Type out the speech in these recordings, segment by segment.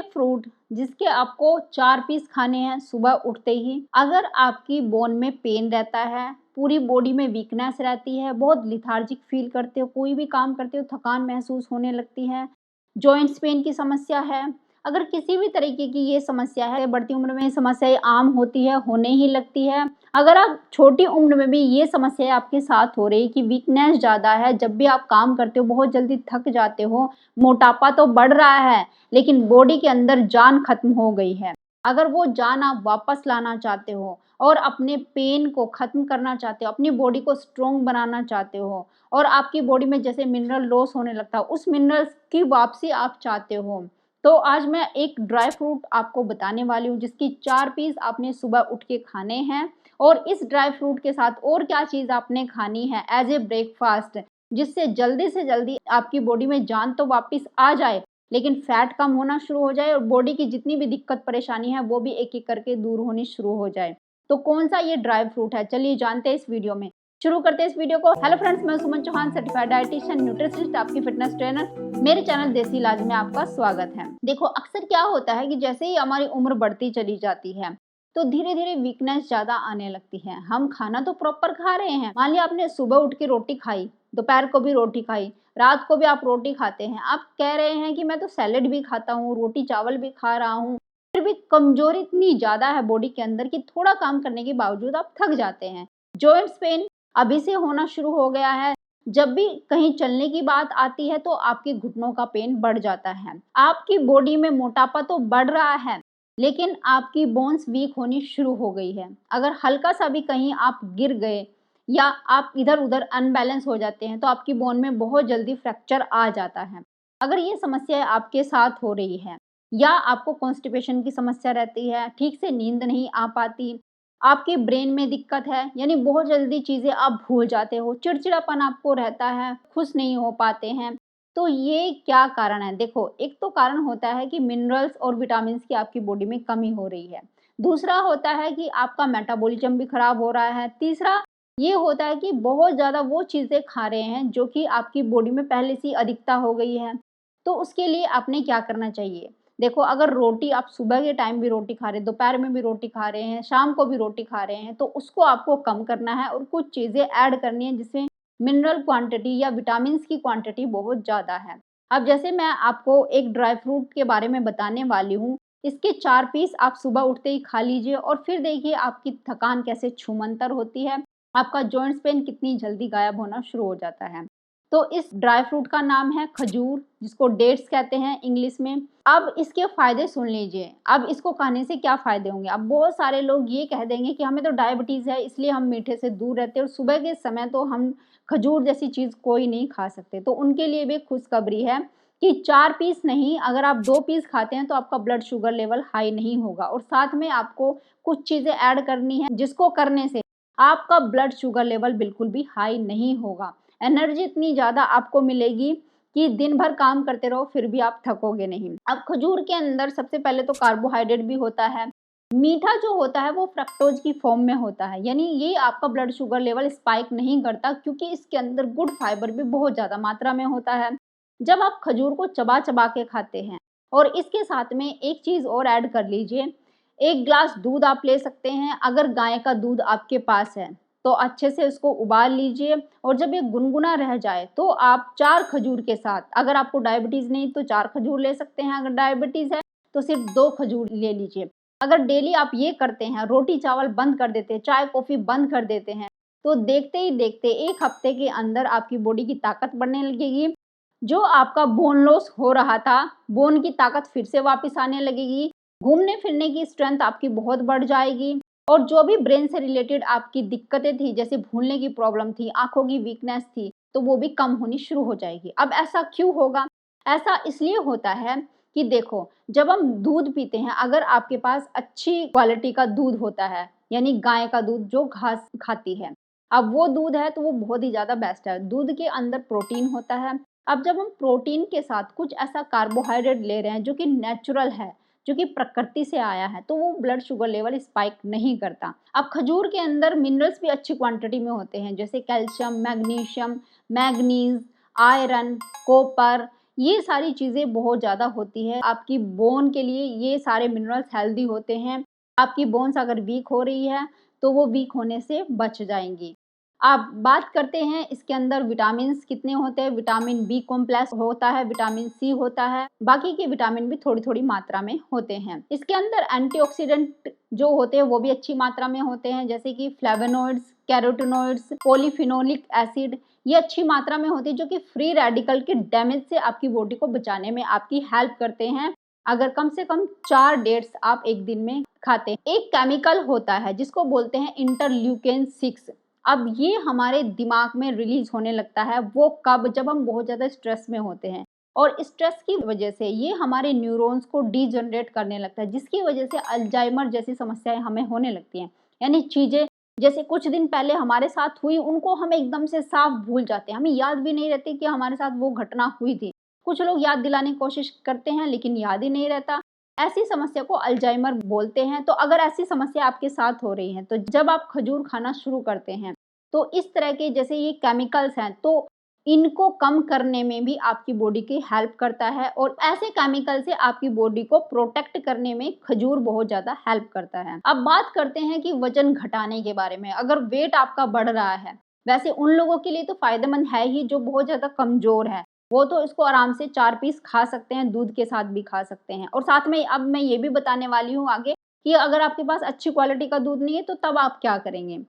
Fruit जिसके आपको 4 piece खाने हैं सुबह उठते ही। अगर आपकी बोन में पेन रहता है, पूरी बॉडी में वीकनेस रहती है, बहुत लेथार्जिक फील करते हो, कोई भी काम करते हो थकान महसूस होने लगती है, जॉइंट्स पेन की समस्या है, अगर किसी भी तरीके की ये समस्या है, बढ़ती उम्र में समस्याएं आम होती है, होने ही लगती है। अगर आप छोटी उम्र में भी ये समस्याएं आपके साथ हो रही कि वीकनेस ज़्यादा है, जब भी आप काम करते हो बहुत जल्दी थक जाते हो, मोटापा तो बढ़ रहा है लेकिन बॉडी के अंदर जान खत्म हो गई है। अगर वो जान आप वापस लाना चाहते हो और अपने पेन को खत्म करना चाहते हो, अपनी बॉडी को स्ट्रॉन्ग बनाना चाहते हो और आपकी बॉडी में जैसे मिनरल लॉस होने लगता है, उस मिनरल्स की वापसी आप चाहते हो, तो आज मैं एक ड्राई फ्रूट आपको बताने वाली हूँ जिसकी 4 पीस आपने सुबह उठ के खाने हैं। और इस ड्राई फ्रूट के साथ और क्या चीज़ आपने खानी है एज ए ब्रेकफास्ट, जिससे जल्दी से जल्दी आपकी बॉडी में जान तो वापस आ जाए लेकिन फैट कम होना शुरू हो जाए और बॉडी की जितनी भी दिक्कत परेशानी है वो भी एक एक करके दूर होनी शुरू हो जाए। तो कौन सा ये ड्राई फ्रूट है, चलिए जानते हैं इस वीडियो में। शुरू करते हैं इस वीडियो को। हेलो फ्रेंड्स, मैं सुमन चौहान, सर्टिफाइड डाइटिशियन, न्यूट्रिशनिस्ट, आपकी फिटनेस ट्रेनर। मेरे चैनल देसी इलाज में आपका स्वागत है। देखो, अक्सर क्या होता है कि जैसे ही हमारी उम्र बढ़ती चली जाती है तो धीरे धीरे वीकनेस ज्यादा आने लगती है। हम खाना तो प्रॉपर खा रहे हैं, मान लिया आपने सुबह उठ के रोटी खाई, दोपहर को भी रोटी खाई, रात को भी आप रोटी खाते हैं, आप कह रहे हैं कि मैं तो सैलेड भी खाता हूँ, रोटी चावल भी खा रहा हूँ, फिर भी कमजोरी इतनी ज्यादा है बॉडी के अंदर कि थोड़ा काम करने के बावजूद आप थक जाते हैं। जॉइंट्स पेन अभी से होना शुरू हो गया है। जब भी कहीं चलने की बात आती है तो आपके घुटनों का पेन बढ़ जाता है। आपकी बॉडी में मोटापा तो बढ़ रहा है लेकिन आपकी बोन्स वीक होनी शुरू हो गई है। अगर हल्का सा भी कहीं आप गिर गए या आप इधर उधर अनबैलेंस हो जाते हैं तो आपकी बोन में बहुत जल्दी फ्रैक्चर आ जाता है। अगर ये समस्या आपके साथ हो रही है या आपको कॉन्स्टिपेशन की समस्या रहती है, ठीक से नींद नहीं आ पाती, आपके ब्रेन में दिक्कत है, यानी बहुत जल्दी चीज़ें आप भूल जाते हो, चिड़चिड़ापन आपको रहता है, खुश नहीं हो पाते हैं, तो ये क्या कारण है? देखो, एक तो कारण होता है कि मिनरल्स और विटामिन्स की आपकी बॉडी में कमी हो रही है। दूसरा होता है कि आपका मेटाबॉलिज्म भी खराब हो रहा है। तीसरा ये होता है कि बहुत ज़्यादा वो चीज़ें खा रहे हैं जो कि आपकी बॉडी में पहले से ही अधिकता हो गई है। तो उसके लिए आपने क्या करना चाहिए? देखो, अगर रोटी आप सुबह के टाइम भी रोटी खा रहे हैं, दोपहर में भी रोटी खा रहे हैं, शाम को भी रोटी खा रहे हैं, तो उसको आपको कम करना है और कुछ चीज़ें ऐड करनी है जिसमें मिनरल क्वांटिटी या विटामिन्स की क्वांटिटी बहुत ज़्यादा है। अब जैसे मैं आपको एक ड्राई फ्रूट के बारे में बताने वाली हूँ, इसके 4 पीस आप सुबह उठते ही खा लीजिए और फिर देखिए आपकी थकान कैसे छूमंतर होती है, आपका जॉइंट्स पेन कितनी जल्दी गायब होना शुरू हो जाता है। तो इस ड्राई फ्रूट का नाम है खजूर, जिसको डेट्स कहते हैं इंग्लिश में। अब इसके फ़ायदे सुन लीजिए, अब इसको खाने से क्या फ़ायदे होंगे। अब बहुत सारे लोग ये कह देंगे कि हमें तो डायबिटीज़ है इसलिए हम मीठे से दूर रहते हैं और सुबह के समय तो हम खजूर जैसी चीज़ कोई नहीं खा सकते। तो उनके लिए भी खुशखबरी है कि 4 पीस नहीं, अगर आप 2 पीस खाते हैं तो आपका ब्लड शुगर लेवल हाई नहीं होगा और साथ में आपको कुछ चीज़ें ऐड करनी है जिसको करने से आपका ब्लड शुगर लेवल बिल्कुल भी हाई नहीं होगा। एनर्जी इतनी ज़्यादा आपको मिलेगी कि दिन भर काम करते रहो फिर भी आप थकोगे नहीं। अब खजूर के अंदर सबसे पहले तो कार्बोहाइड्रेट भी होता है। मीठा जो होता है वो फ्रक्टोज की फॉर्म में होता है, यानी ये आपका ब्लड शुगर लेवल स्पाइक नहीं करता क्योंकि इसके अंदर गुड फाइबर भी बहुत ज़्यादा मात्रा में होता है। जब आप खजूर को चबा चबा के खाते हैं और इसके साथ में एक चीज़ और ऐड कर लीजिए, 1 ग्लास दूध आप ले सकते हैं। अगर गाय का दूध आपके पास है तो अच्छे से उसको उबाल लीजिए और जब ये गुनगुना रह जाए तो आप 4 खजूर के साथ, अगर आपको डायबिटीज़ नहीं तो 4 खजूर ले सकते हैं, अगर डायबिटीज़ है तो सिर्फ 2 खजूर ले लीजिए। अगर डेली आप ये करते हैं, रोटी चावल बंद कर देते हैं, चाय कॉफ़ी बंद कर देते हैं, तो देखते ही देखते 1 हफ्ते के अंदर आपकी बॉडी की ताकत बढ़ने लगेगी। जो आपका बोन लॉस हो रहा था, बोन की ताकत फिर से वापस आने लगेगी, घूमने फिरने की स्ट्रेंथ आपकी बहुत बढ़ जाएगी और जो भी ब्रेन से रिलेटेड आपकी दिक्कतें थी, जैसे भूलने की प्रॉब्लम थी, आँखों की वीकनेस थी, तो वो भी कम होनी शुरू हो जाएगी। अब ऐसा क्यों होगा? ऐसा इसलिए होता है कि देखो, जब हम दूध पीते हैं, अगर आपके पास अच्छी क्वालिटी का दूध होता है, यानी गाय का दूध जो घास खाती है, अब वो दूध है तो वो बहुत ही ज़्यादा बेस्ट है। दूध के अंदर प्रोटीन होता है। अब जब हम प्रोटीन के साथ कुछ ऐसा कार्बोहाइड्रेट ले रहे हैं जो कि नेचुरल है, जो कि प्रकृति से आया है, तो वो ब्लड शुगर लेवल स्पाइक नहीं करता। अब खजूर के अंदर मिनरल्स भी अच्छी क्वांटिटी में होते हैं, जैसे calcium, magnesium, manganese, iron, copper, ये सारी चीज़ें बहुत ज़्यादा होती है आपकी बोन के लिए। ये सारे मिनरल्स हेल्दी होते हैं। आपकी बोन्स अगर वीक हो रही है तो वो वीक होने से बच जाएंगी। आप बात करते हैं इसके अंदर विटामिन्स कितने होते हैं। विटामिन बी कॉम्प्लेक्स होता है, विटामिन सी होता है, बाकी के विटामिन भी थोड़ी थोड़ी मात्रा में होते हैं। इसके अंदर एंटीऑक्सीडेंट जो होते हैं वो भी अच्छी मात्रा में होते हैं, जैसे कि फ्लेवोनॉइड्स, कैरोटीनॉइड्स, पॉलीफिनोलिक एसिड। ये अच्छी मात्रा में होती है जो कि फ्री रेडिकल के डैमेज से आपकी बॉडी को बचाने में आपकी हेल्प करते हैं। अगर कम से कम 4 डेट्स आप एक दिन में खाते हैं। एक केमिकल होता है जिसको बोलते हैं इंटरल्यूकेन 6। अब ये हमारे दिमाग में रिलीज होने लगता है। वो कब? जब हम बहुत ज़्यादा स्ट्रेस में होते हैं और स्ट्रेस की वजह से ये हमारे न्यूरॉन्स को डीजनरेट करने लगता है, जिसकी वजह से अल्जाइमर जैसी समस्याएं हमें होने लगती हैं। यानी चीज़ें जैसे कुछ दिन पहले हमारे साथ हुई उनको हम एकदम से साफ भूल जाते हैं। हमें याद भी नहीं रहती कि हमारे साथ वो घटना हुई थी। कुछ लोग याद दिलाने की कोशिश करते हैं लेकिन याद ही नहीं रहता। ऐसी समस्या को अल्जाइमर बोलते हैं। तो अगर ऐसी समस्या आपके साथ हो रही है तो जब आप खजूर खाना शुरू करते हैं तो इस तरह के जैसे ये केमिकल्स हैं तो इनको कम करने में भी आपकी बॉडी की हेल्प करता है और ऐसे केमिकल से आपकी बॉडी को प्रोटेक्ट करने में खजूर बहुत ज़्यादा हेल्प करता है। अब बात करते हैं कि वजन घटाने के बारे में। अगर वेट आपका बढ़ रहा है, वैसे उन लोगों के लिए तो फायदेमंद है ही जो बहुत ज़्यादा कमज़ोर है। वो तो इसको आराम से 4 पीस खा सकते हैं, दूध के साथ भी खा सकते हैं। और साथ में अब मैं ये भी बताने वाली हूँ आगे कि अगर आपके पास अच्छी क्वालिटी का दूध नहीं है तो तब आप क्या करेंगे।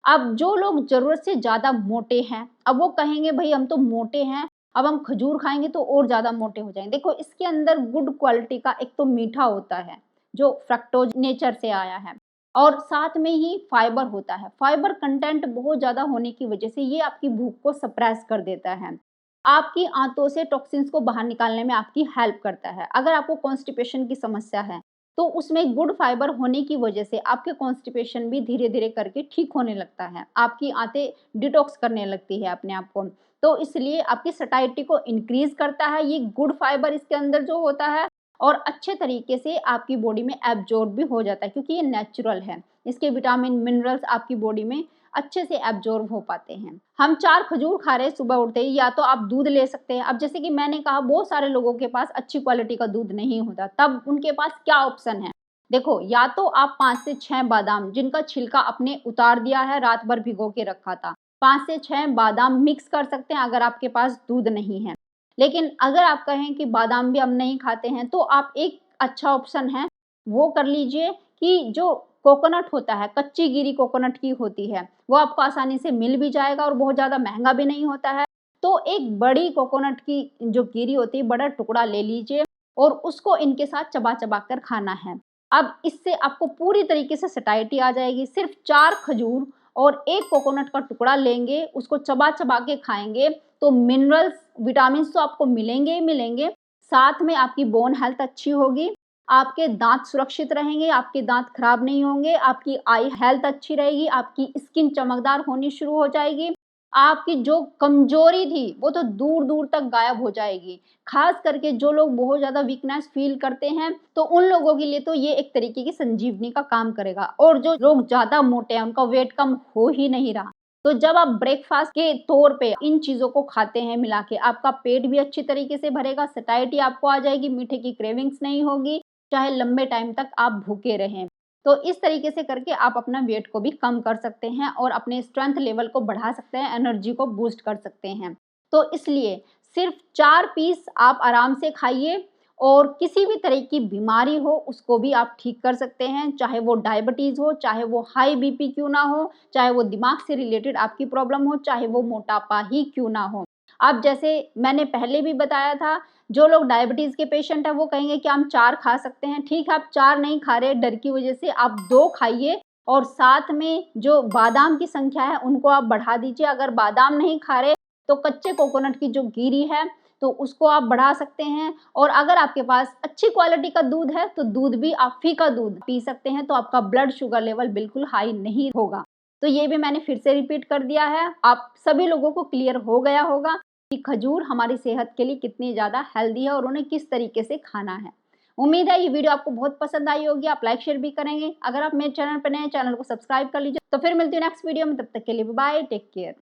अब जो लोग ज़रूरत से ज़्यादा मोटे हैं, अब वो कहेंगे भई हम तो मोटे हैं, अब हम खजूर खाएँगे तो और ज़्यादा मोटे हो जाएँगे। देखो इसके अंदर गुड क्वालिटी का एक तो मीठा होता है, जो फ्रक्टोज नेचर से आया है और साथ में ही फाइबर होता है। फाइबर कंटेंट बहुत ज़्यादा होने की वजह से ये आपकी भूख को सप्रेस कर देता है। आपकी आंतों से टॉक्सिन्स को बाहर निकालने में आपकी हेल्प करता है। अगर आपको कॉन्स्टिपेशन की समस्या है तो उसमें गुड फाइबर होने की वजह से आपके कॉन्स्टिपेशन भी धीरे धीरे करके ठीक होने लगता है। आपकी आंतें डिटॉक्स करने लगती है अपने आप को। तो इसलिए आपकी सटाइटी को इंक्रीज करता है ये गुड फाइबर इसके अंदर जो होता है और अच्छे तरीके से आपकी बॉडी में एब्जॉर्ब भी हो जाता है क्योंकि ये नेचुरल है। इसके विटामिन मिनरल्स आपकी बॉडी में अच्छे से एब्जॉर्ब हो पाते हैं। हम 4 खजूर खा रहे हैं सुबह उठते ही, या तो आप दूध ले सकते हैं। अब जैसे कि मैंने कहा बहुत सारे लोगों के पास अच्छी क्वालिटी का दूध नहीं होता, तब उनके पास क्या ऑप्शन है। देखो या तो आप 5 से 6 बादाम जिनका छिलका आपने उतार दिया है, रात भर भिगो के रखा था, 5 से 6 बादाम मिक्स कर सकते हैं अगर आपके पास दूध नहीं है। लेकिन अगर आप कहें कि बादाम भी हम नहीं खाते हैं तो आप एक अच्छा ऑप्शन है वो कर लीजिए कि जो कोकोनट होता है, कच्ची गिरी कोकोनट की होती है, वो आपको आसानी से मिल भी जाएगा और बहुत ज़्यादा महँगा भी नहीं होता है। तो एक बड़ी कोकोनट की जो गिरी होती है, बड़ा टुकड़ा ले लीजिए और उसको इनके साथ चबा-चबा कर खाना है। अब इससे आपको पूरी तरीके से सटाइटी आ जाएगी। सिर्फ़ 4 खजूर और 1 कोकोनट का टुकड़ा लेंगे, उसको चबा-चबा के खाएँगे, तो मिनरल्स, विटामिन्स तो आपको मिलेंगे ही मिलेंगे, साथ में आपकी बोन हेल्थ अच्छी होगी, आपके दाँत सुरक्षित रहेंगे, आपके दाँत खराब नहीं होंगे, आपकी आई हेल्थ अच्छी रहेगी, आपकी स्किन चमकदार होनी शुरू हो जाएगी, आपकी जो कमज़ोरी थी वो तो दूर-दूर तक गायब हो जाएगी। ख़ास करके जो लोग बहुत ज़्यादा वीकनेस फ़ील करते हैं, तो उन लोगों के लिए तो ये एक तरीके की संजीवनी का काम करेगा। और जो लोग ज़्यादा मोटे हैं, उनका वेट कम हो ही नहीं रहा, तो जब आप ब्रेकफ़ास्ट के तौर पे इन चीज़ों को खाते हैं मिला के, आपका पेट भी अच्छी तरीके से भरेगा, सटाइटी आपको आ जाएगी, मीठे की क्रेविंग्स नहीं होगी, चाहे लंबे टाइम तक आप भूखे रहें। तो इस तरीके से करके आप अपना वेट को भी कम कर सकते हैं और अपने स्ट्रेंथ लेवल को बढ़ा सकते हैं, एनर्जी को बूस्ट कर सकते हैं। तो इसलिए सिर्फ 4 पीस आप आराम से खाइए और किसी भी तरह की बीमारी हो उसको भी आप ठीक कर सकते हैं, चाहे वो डायबिटीज़ हो, चाहे वो हाई बीपी क्यों ना हो, चाहे वो दिमाग से रिलेटेड आपकी प्रॉब्लम हो, चाहे वो मोटापा ही क्यों ना हो। अब जैसे मैंने पहले भी बताया था, जो लोग डायबिटीज़ के पेशेंट हैं वो कहेंगे कि हम 4 खा सकते हैं। ठीक है, आप 4 नहीं खा रहे डर की वजह से, आप 2 खाइए और साथ में जो बादाम की संख्या है उनको आप बढ़ा दीजिए। अगर बादाम नहीं खा रहे तो कच्चे कोकोनट की जो गिरी है तो उसको आप बढ़ा सकते हैं। और अगर आपके पास अच्छी क्वालिटी का दूध है तो दूध भी आप फीका दूध पी सकते हैं, तो आपका ब्लड शुगर लेवल बिल्कुल हाई नहीं होगा। तो ये भी मैंने फिर से रिपीट कर दिया है, आप सभी लोगों को क्लियर हो गया होगा कि खजूर हमारी सेहत के लिए कितनी ज़्यादा हेल्दी है और उन्हें किस तरीके से खाना है। उम्मीद है ये वीडियो आपको बहुत पसंद आई होगी, आप लाइक शेयर भी करेंगे। अगर आप मेरे चैनल पर नए हैं, चैनल को सब्सक्राइब कर लीजिए। तो फिर मिलती हूँ नेक्स्ट वीडियो में, तब तक के लिए बाय, टेक केयर।